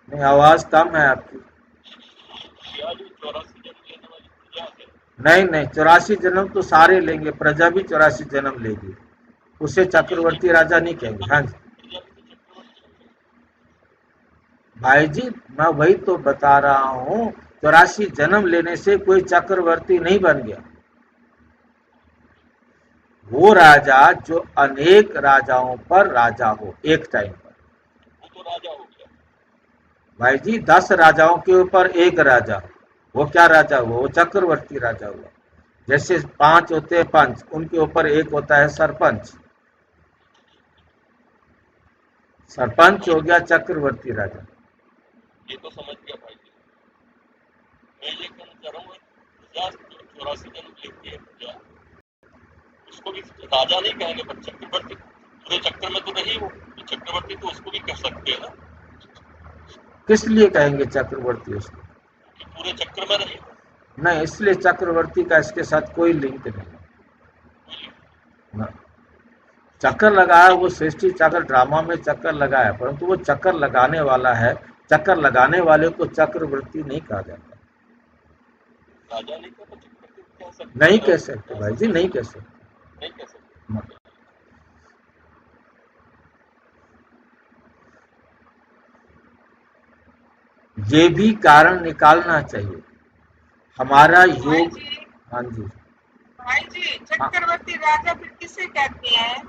नहीं, आवाज कम है आपकी। क्या जो 84 जन्म लेने वाली प्रजा है, नहीं नहीं, 84 जन्म तो सारे लेंगे, प्रजा भी 84 जन्म लेगी, उसे चक्रवर्ती राजा नहीं कहेंगे। हाँ जी प्रजा भी तो चक्रवर्ती है। भाई जी, मैं वही तो बता रहा हूँ, 84 जन्म लेने से कोई चक्रवर्ती नहीं बन गया। वो राजा जो अनेक राजाओं पर राजा हो एक टाइम पर। वो तो राजा हो गया। भाई जी, 10 राजाओं के ऊपर एक राजा, वो क्या राजा हुआ? वो चक्रवर्ती राजा हुआ। जैसे 5 होते हैं पंच, उनके ऊपर एक होता है सरपंच, सरपंच हो गया चक्रवर्ती राजा। ये तो समझ गया भाई जी। मैं ये कहना चाह रहा हूँ, प्रजा जो 84 जन्म लेती है प्रजा, उसको भी राजा नहीं कहेंगे, पर चक्रवर्ती पूरे चक्कर में तो नहीं, वो तो चक्रवर्ती तो उसको भी कह सकते हैं ना, किस लिए कहेंगे चक्रवर्ती उसको? कि पूरे चक्कर में रही। नहीं, इसलिए चक्रवर्ती का इसके साथ कोई लिंक नहीं ना। चक्कर लगाया वो सृष्टि चक्र ड्रामा में चक्कर लगाया, परंतु वो चक्कर लगाने वाला है। चक्कर लगाने वाले को चक्रवर्ती नहीं कहा जाता। राजा नहीं कह, तो चक्रवर्ती कह सकते नहीं हैं, कह सकते भाई जी, नहीं कह सकते। नहीं कह सकते। ये भी कारण निकालना चाहिए हमारा भाई योग। जी, हाँ जी, भाई जी, हाँ, चक्रवर्ती राजा फिर किसे कहते हैं?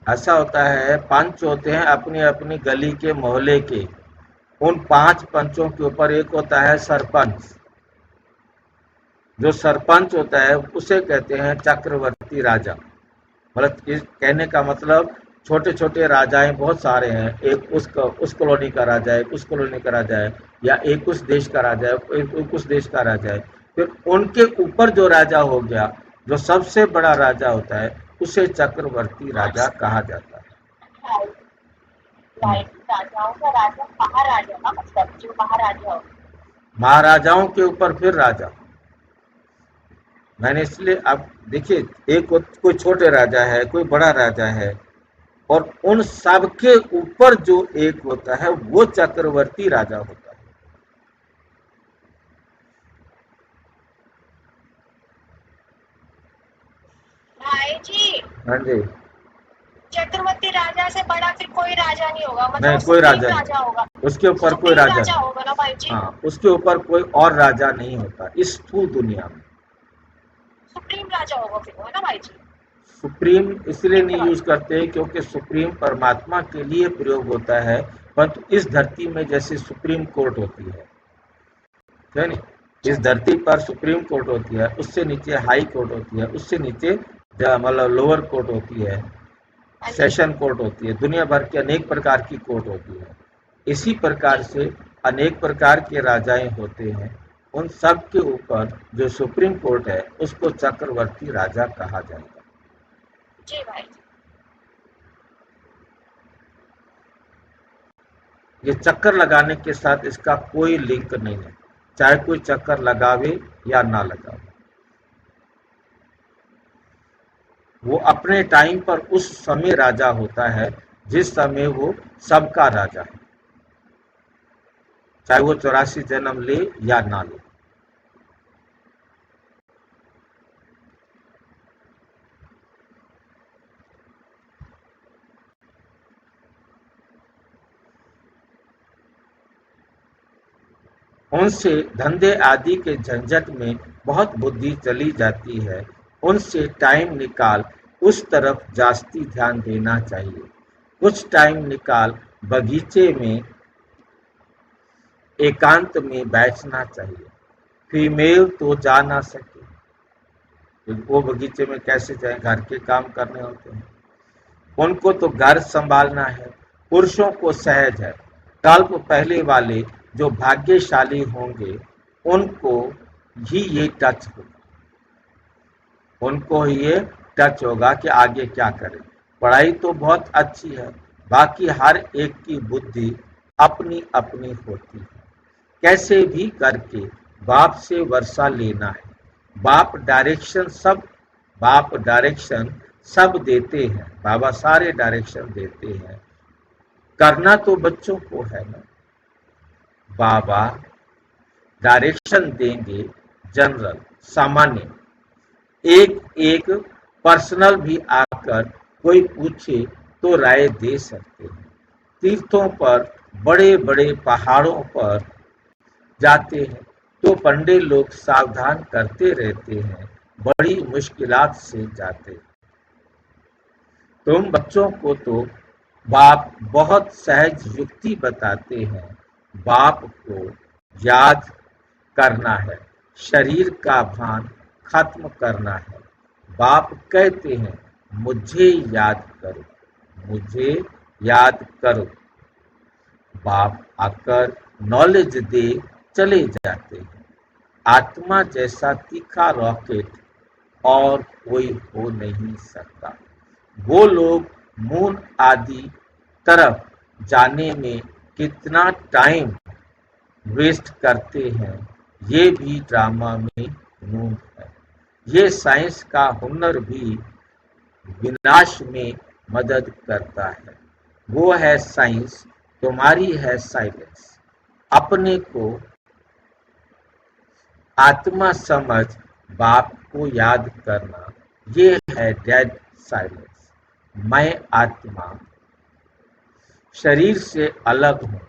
ऐसा होता है, पंच होते हैं अपनी अपनी गली के मोहल्ले के, उन 5 पंचों के ऊपर एक होता है सरपंच। जो सरपंच होता है उसे कहते हैं चक्रवर्ती राजा। मतलब इस कहने का मतलब, छोटे छोटे राजाएं बहुत सारे हैं, एक उस कॉलोनी का राजा है, एक उस कॉलोनी का राजा है, या एक उस देश का राजा है, एक उस देश का राजा है। फिर उनके ऊपर जो राजा हो गया, जो सबसे बड़ा राजा होता है, उसे चक्रवर्ती राजा कहा जाता है। भाई हम्म। भाई राजाओं का राजा महाराजा ना, मतलब जो महाराजा हो। महाराजाओं के ऊपर फिर राजा। मैंने इसलिए, अब देखिए, कोई छोटे राजा है, कोई बड़ा राजा है, और उन सब के ऊपर जो एक होता है वो चक्रवर्ती राजा होता है। भाई जी, हाँ जी, चक्रवर्ती राजा से बड़ा फिर कोई राजा नहीं होगा, मतलब नहीं वो कोई सुप्रीम राजा राजा होगा। नहीं, उसके ऊपर कोई सुप्रीम राजा राजा नहीं। होगा ना भाई जी? हाँ, उसके ऊपर कोई और राजा नहीं होता इस स्थूल दुनिया में। सुप्रीम राजा होगा फिर वो, है ना भाई जी? सुप्रीम इसलिए ये नहीं बात। यूज करते क्योंकि सुप्रीम परमात्मा के लिए प्रयोग होता है, परंतु इस धरती में जैसे सुप्रीम कोर्ट होती है नहीं, इस धरती पर सुप्रीम कोर्ट होती है, उससे नीचे हाई कोर्ट होती है, उससे नीचे मतलब लोअर कोर्ट होती है, हाँ जी। सेशन कोर्ट होती है, दुनिया भर की अनेक प्रकार की कोर्ट होती है। इसी प्रकार जी से अनेक प्रकार के राजाएं होते हैं, उन सब के ऊपर जो सुप्रीम कोर्ट है उसको चक्रवर्ती राजा कहा जाएगा। जी भाई जी। ये चक्कर लगाने के साथ इसका कोई लिंक नहीं है, चाहे कोई चक्कर लगावे या ना लगावे, वो अपने टाइम पर उस समय राजा होता है जिस समय वो सबका राजा है, चाहे वो 84 जन्म ले या ना ले। उनसे धंधे आदि के झंझट में बहुत बुद्धि चली जाती है, उनसे टाइम निकाल उस तरफ जास्ती ध्यान देना चाहिए। कुछ टाइम निकाल बगीचे में एकांत में बैठना चाहिए। फीमेल तो जा ना सके, वो बगीचे में कैसे जाए, घर के काम करने होते हैं, उनको तो घर संभालना है। पुरुषों को सहज है, कल्प पहले वाले जो भाग्यशाली होंगे उनको ही ये टच हो। उनको ये टच होगा कि आगे क्या करें। पढ़ाई तो बहुत अच्छी है, बाकी हर एक की बुद्धि अपनी अपनी होती है। कैसे भी करके बाप से वर्षा लेना है। बाप डायरेक्शन सब देते हैं, बाबा सारे डायरेक्शन देते हैं। करना तो बच्चों को है ना। बाबा डायरेक्शन देंगे जनरल, सामान्य। एक एक पर्सनल भी आकर कोई पूछे तो राय दे सकते हैं। तीर्थों पर, बड़े बड़े पहाड़ों पर जाते हैं तो पंडित लोग सावधान करते रहते हैं, बड़ी मुश्किलात से जाते हैं। तुम बच्चों को तो बाप बहुत सहज युक्ति बताते हैं। बाप को याद करना है, शरीर का भान खत्म करना है। बाप कहते हैं मुझे याद करो, मुझे याद करो। बाप आकर नॉलेज दे चले जाते हैं। आत्मा जैसा तीखा रॉकेट और कोई हो नहीं सकता। वो लोग मून आदि तरफ जाने में कितना टाइम वेस्ट करते हैं, ये भी ड्रामा में मून है। ये साइंस का हुनर भी विनाश में मदद करता है। वो है साइंस, तुम्हारी है साइलेंस। अपने को आत्मा समझ बाप को याद करना, ये है डेड साइलेंस। मैं आत्मा शरीर से अलग हूँ।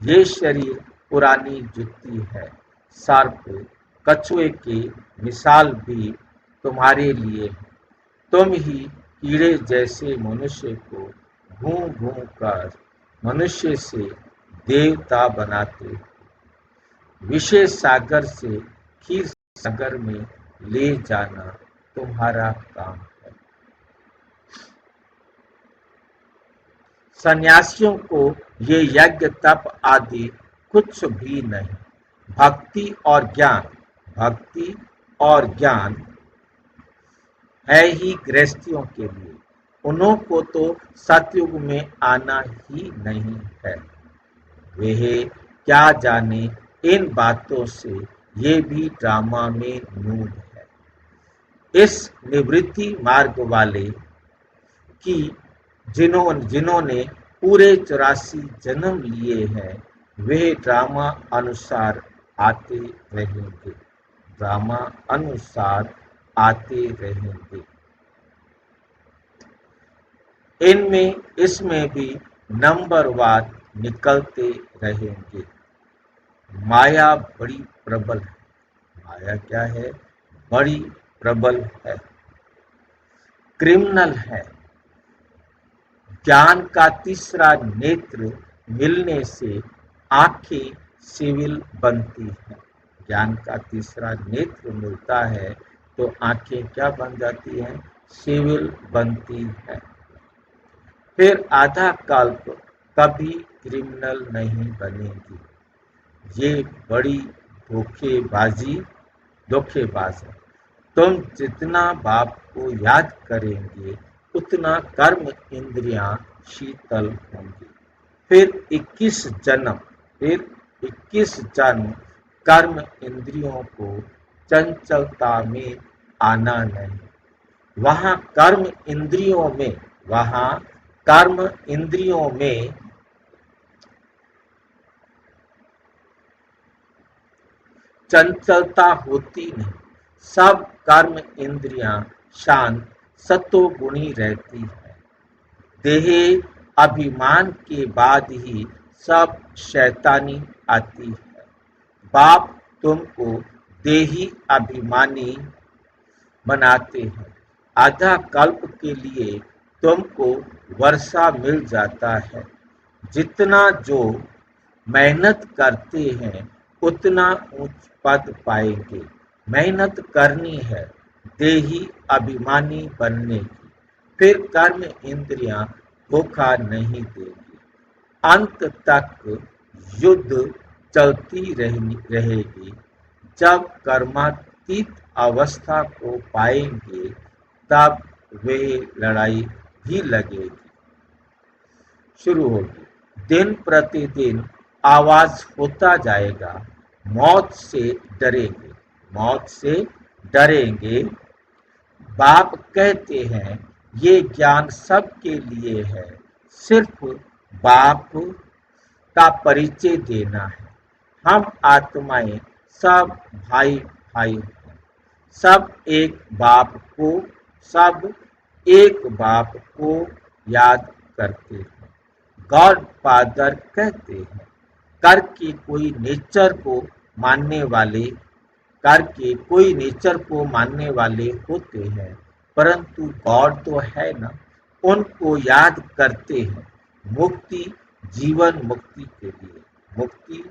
ये शरीर पुरानी जुत्ती है। सर्प, कछुए की मिसाल भी तुम्हारे लिए है। तुम ही कीड़े जैसे मनुष्य को घूम घूम कर मनुष्य से देवता बनाते हो। विषय सागर से क्षीर सागर में ले जाना तुम्हारा काम है। सन्यासियों को ये यज्ञ तप आदि कुछ भी नहीं। भक्ति और ज्ञान है ही गृहस्थियों के लिए। उन्हों को तो सतयुग में आना ही नहीं है। वे क्या जाने इन बातों से, ये भी ड्रामा में नून है। इस निवृत्ति मार्ग वाले की जिन्होंने पूरे 84 जन्म लिए हैं, वे ड्रामा अनुसार आते रहेंगे, ड्रामा अनुसार आते रहेंगे। इसमें भी नंबरवार निकलते रहेंगे। माया बड़ी प्रबल है। माया क्या है? बड़ी प्रबल है, क्रिमिनल है। ज्ञान का तीसरा नेत्र मिलने से आंखें सिविल बनती हैं। ज्ञान का तीसरा नेत्र मिलता है तो आंखें क्या बन जाती हैं? सिविल बनती है। फिर आधा कल्प कभी क्रिमिनल नहीं बनेगी। ये बड़ी धोखेबाज है। तुम जितना बाप को याद करेंगे उतना कर्म इंद्रियां शीतल होंगी। फिर 21 जन्म कर्म इंद्रियों को चंचलता में आना नहीं। वहां कर्म इंद्रियों में चंचलता होती नहीं। सब कर्म इंद्रियां शांत सत्वगुणी रहती है। देह अभिमान के बाद ही सब शैतानी आती है। बाप तुमको देही अभिमानी बनाते हैं। आधा कल्प के लिए तुमको वर्षा मिल जाता है। जितना जो मेहनत करते हैं उतना उच्च पद पाएंगे। मेहनत करनी है देही अभिमानी बनने की। फिर कर्म इंद्रियां धोखा नहीं देगी। अंत तक युद्ध चलती रहेगी। जब कर्मातीत अवस्था को पाएंगे तब वे लड़ाई भी लगेगी, शुरू होगी। दिन प्रतिदिन आवाज होता जाएगा, मौत से डरेंगे, मौत से डरेंगे। बाप कहते हैं ये ज्ञान सबके लिए है, सिर्फ बाप का परिचय देना है। हम आत्माएं सब भाई भाई हैं, सब एक बाप को याद करते हैं। गॉड फादर कहते हैं कोई नेचर को मानने वाले होते हैं, परंतु गॉड तो है ना, उनको याद करते हैं। मुक्ति जीवन मुक्ति के लिए, मुक्ति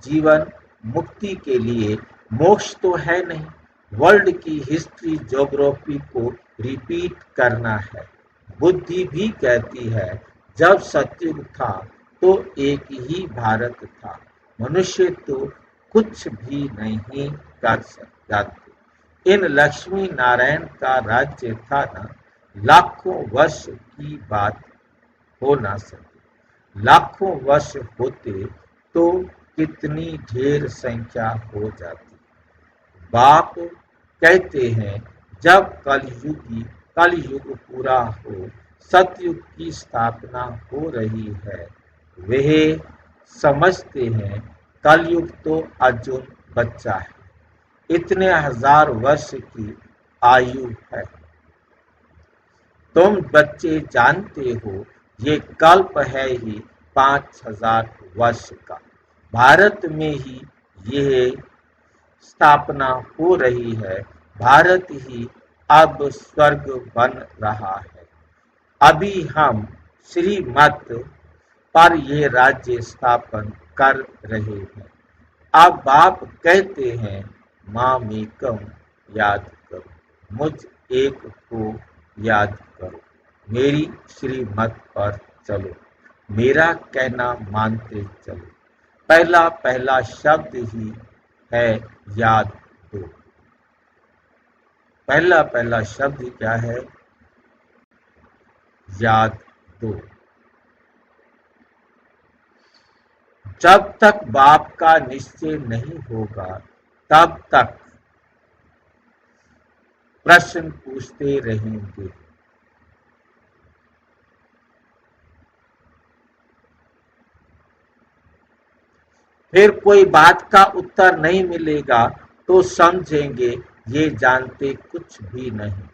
जीवन मुक्ति के लिए, मोक्ष तो है नहीं। वर्ल्ड की हिस्ट्री ज्योग्राफी को रिपीट करना है। बुद्धि भी कहती है जब सतयुग था तो एक ही भारत था, मनुष्य तो कुछ भी नहीं कर सकते। इन लक्ष्मी नारायण का राज्य था ना, लाखों वर्ष की बात हो ना सके। लाखों वर्ष होते तो कितनी ढेर संख्या हो जाती। बाप कहते हैं जब कलयुग पूरा हो, सतयुग की स्थापना हो रही है। वे समझते हैं कलयुग तो अर्जुन बच्चा है, इतने हजार वर्ष की आयु है। तुम बच्चे जानते हो ये कल्प है ही 5000 वर्ष का। भारत में ही यह स्थापना हो रही है, भारत ही अब स्वर्ग बन रहा है। अभी हम श्रीमत पर ये राज्य स्थापन कर रहे हैं। अब बाप कहते हैं मामेकम याद करो, मुझ एक को याद करो, मेरी श्रीमत पर चलो, मेरा कहना मानते चलो। पहला शब्द ही है याद दो। पहला शब्द क्या है? याद दो। जब तक बाप का निश्चय नहीं होगा तब तक प्रश्न पूछते रहेंगे। फिर कोई बात का उत्तर नहीं मिलेगा तो समझेंगे ये जानते कुछ भी नहीं,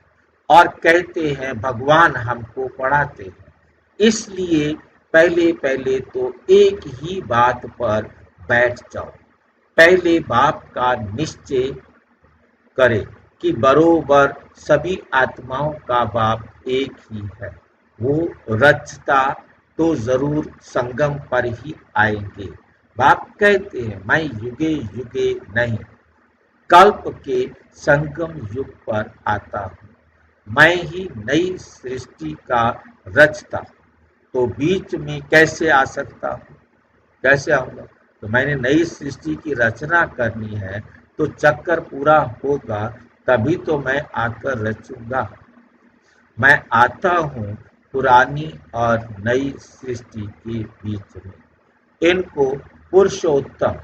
और कहते हैं भगवान हमको पढ़ाते हैं। इसलिए पहले तो एक ही बात पर बैठ जाओ। पहले बाप का निश्चय करे कि बरोबर सभी आत्माओं का बाप एक ही है। वो रचता तो जरूर संगम पर ही आएंगे। बाप कहते हैं मैं युगे युगे नहीं, कल्प के संगम युग पर आता हूँ। मैं ही नई सृष्टि का रचता, तो बीच में कैसे आ सकता हूँ? कैसे आऊंगा? तो मैंने नई सृष्टि की रचना करनी है, तो चक्कर पूरा होगा तभी तो मैं आकर रचूंगा। मैं आता हूँ पुरानी और नई सृष्टि के बीच में। इनको पुरुषोत्तम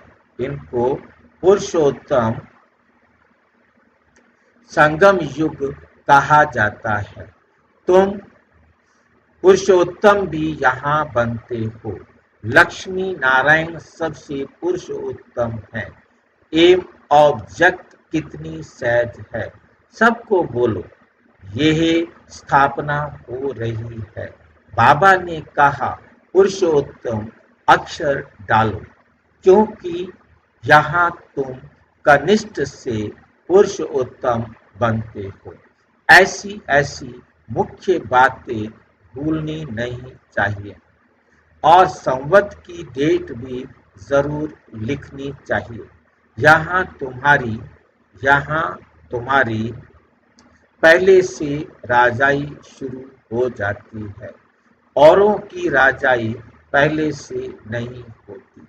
संगम युग कहा जाता है। तुम पुरुषोत्तम भी यहाँ बनते हो। लक्ष्मी नारायण सबसे पुरुषोत्तम है। एम ऑब्जेक्ट कितनी सहज है, सबको बोलो। यह स्थापना हो रही है। बाबा ने कहा पुरुषोत्तम अक्षर डालो, क्योंकि यहाँ तुम कनिष्ठ से पुरुषोत्तम बनते हो। ऐसी मुख्य बातें भूलनी नहीं चाहिए, और संवत की डेट भी जरूर लिखनी चाहिए। यहाँ तुम्हारी पहले से राजाई शुरू हो जाती है। औरों की राजाई पहले से नहीं होती।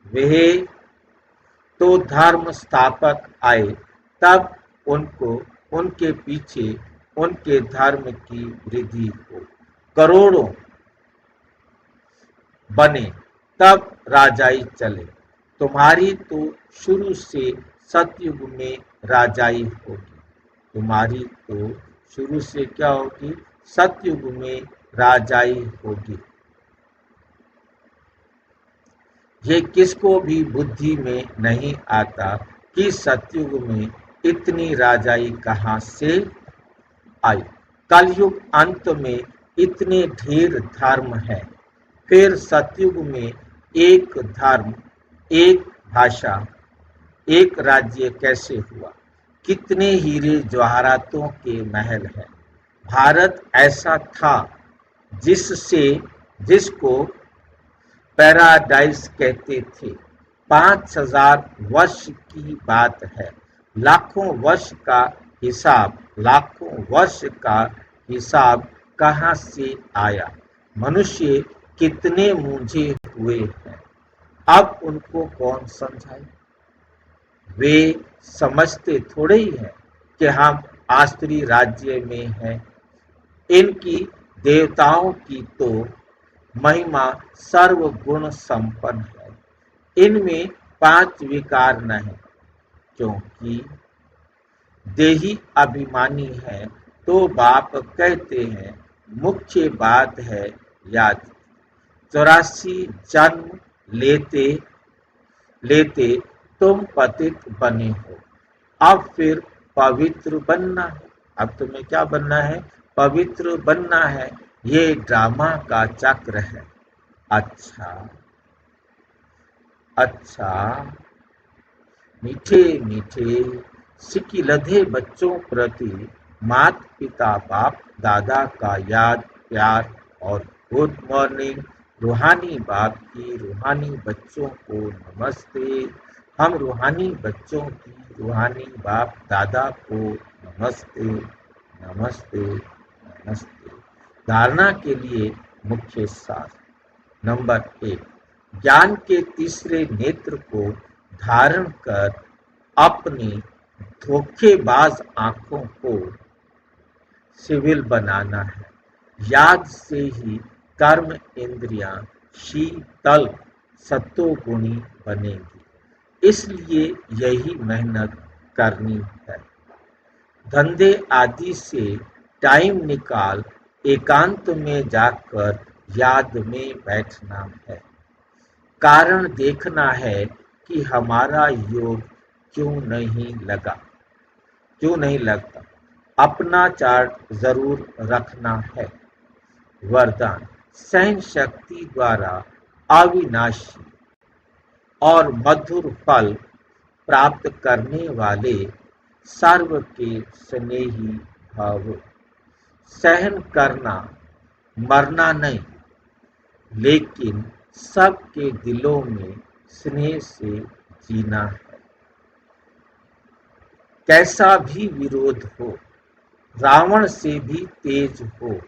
वे तो धर्म स्थापक आए तब उनको उनके पीछे उनके धर्म की वृद्धि हो, करोड़ों बने, तब राजाई चले। तुम्हारी तो शुरू से सतयुग में राजाई होगी। तुम्हारी तो शुरू से क्या होगी? सतयुग में राजाई होगी। ये किसको भी बुद्धि में नहीं आता कि सतयुग में इतनी राजाई कहाँ से आई। कलयुग अंत में इतने ढेर धर्म है, फिर सतयुग में एक धर्म, एक भाषा, एक राज्य कैसे हुआ? कितने हीरे जवाहरातों के महल हैं। भारत ऐसा था जिसको पैराडाइज कहते थे। 5000 वर्ष की बात है। लाखों वर्ष का हिसाब कहाँ से आया? मनुष्य कितने मूंझे हुए हैं, अब उनको कौन समझाए? वे समझते थोड़े ही हैं कि हम आस्त्री राज्य में हैं। इनकी देवताओं की तो महिमा सर्वगुण संपन्न है। इनमें 5 विकार नहीं, क्योंकि देही अभिमानी है तो बाप कहते हैं। मुख्य बात है याद। 84 जन्म लेते लेते तुम पतित बने हो, अब फिर पवित्र बनना है। अब तुम्हें क्या बनना है? पवित्र बनना है। ये ड्रामा का चक्र है। अच्छा अच्छा, मीठे मीठे सिकिलधे बच्चों प्रति माता पिता बाप दादा का याद प्यार और गुड मॉर्निंग। रूहानी बाप की रूहानी बच्चों को नमस्ते। हम रूहानी बच्चों की रूहानी बाप दादा को नमस्ते नमस्ते नमस्ते। धारणा के लिए मुख्य सार। नंबर 1, ज्ञान के तीसरे नेत्र को धारण कर अपनी धोखेबाज आंखों को सिविल बनाना है। याद से ही कर्म इंद्रियां शीतल सत्वगुणी बनेगी। इसलिए यही मेहनत करनी है। धंधे आदि से टाइम निकाल एकांत में जाकर याद में बैठना है। कारण देखना है कि हमारा योग क्यों नहीं लगता। अपना चार्ट जरूर रखना है। वरदान सहन शक्ति द्वारा अविनाशी और मधुर फल प्राप्त करने वाले सर्व के स्नेही भव। सहन करना, मरना नहीं, लेकिन सबके दिलों में स्नेह से जीना है। कैसा भी विरोध हो, रावण से भी तेज हो,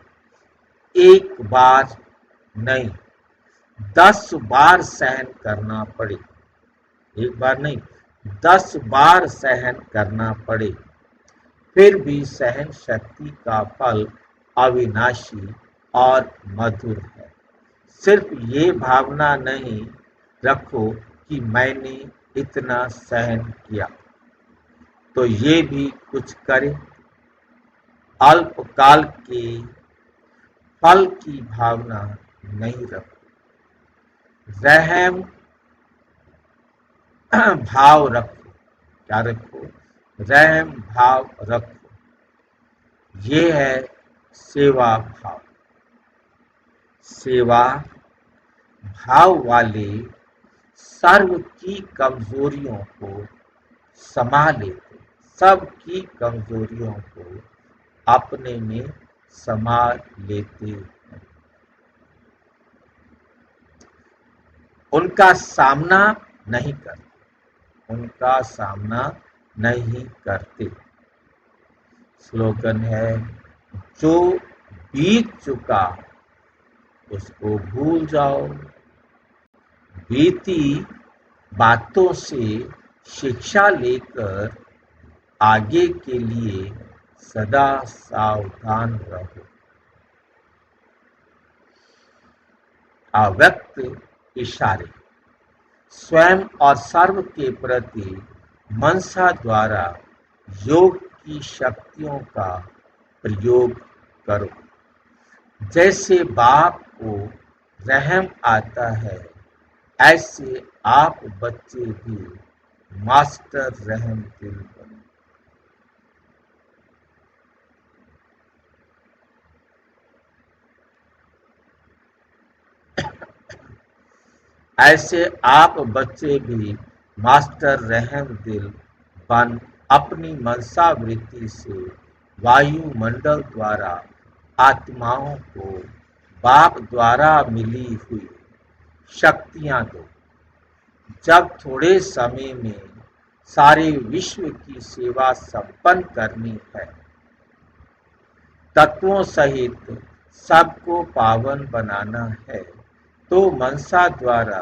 एक बार नहीं 10 बार सहन करना पड़े। एक बार नहीं 10 बार सहन करना पड़े, फिर भी सहन शक्ति का फल अविनाशी और मधुर है। सिर्फ ये भावना नहीं रखो कि मैंने इतना सहन किया तो ये भी कुछ करे। अल्पकाल के फल की भावना नहीं रखो। रहम भाव रखो। क्या रखो? रहम भाव रखो। ये है सेवा भाव। सेवा भाव वाले सर्व की कमजोरियों को समा लेते, सबकी कमजोरियों को अपने में समा लेते हैं। उनका सामना नहीं करते। स्लोगन है, जो बीत चुका उसको भूल जाओ। बीती बातों से शिक्षा लेकर आगे के लिए सदा सावधान रहो। अव्यक्त इशारे स्वयं और सर्व के प्रति मनसा द्वारा योग की शक्तियों का प्रयोग करो। जैसे बाप को रहम आता है, ऐसे आप बच्चे भी मास्टर रहम दिल बनो। ऐसे आप बच्चे भी मास्टर रहम दिल बन अपनी मनसा वृत्ति से वायुमंडल द्वारा आत्माओं को बाप द्वारा मिली हुई शक्तियां दो। जब थोड़े समय में सारे विश्व की सेवा संपन्न करनी है, तत्वों सहित सबको पावन बनाना है, तो मनसा द्वारा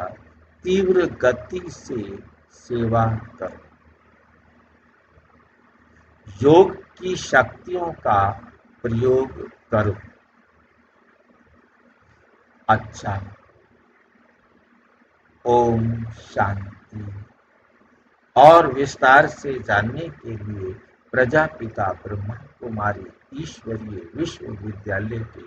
तीव्र गति से सेवा करो। योग की शक्तियों का प्रयोग करो। अच्छा, ओम शांति। और विस्तार से जानने के लिए प्रजापिता ब्रह्मा कुमारी ईश्वरीय विश्वविद्यालय के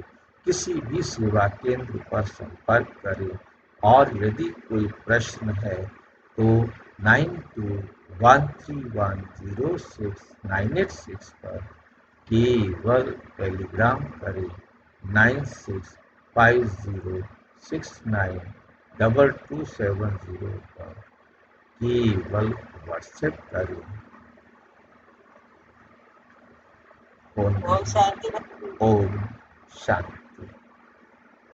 किसी भी सेवा केंद्र पर संपर्क करें। और यदि कोई प्रश्न है तो 9213106986 पर केवल टेलीग्राम करें। 9650692270 पर केवल व्हाट्सएप करें। ओम शांति। ओम शांति।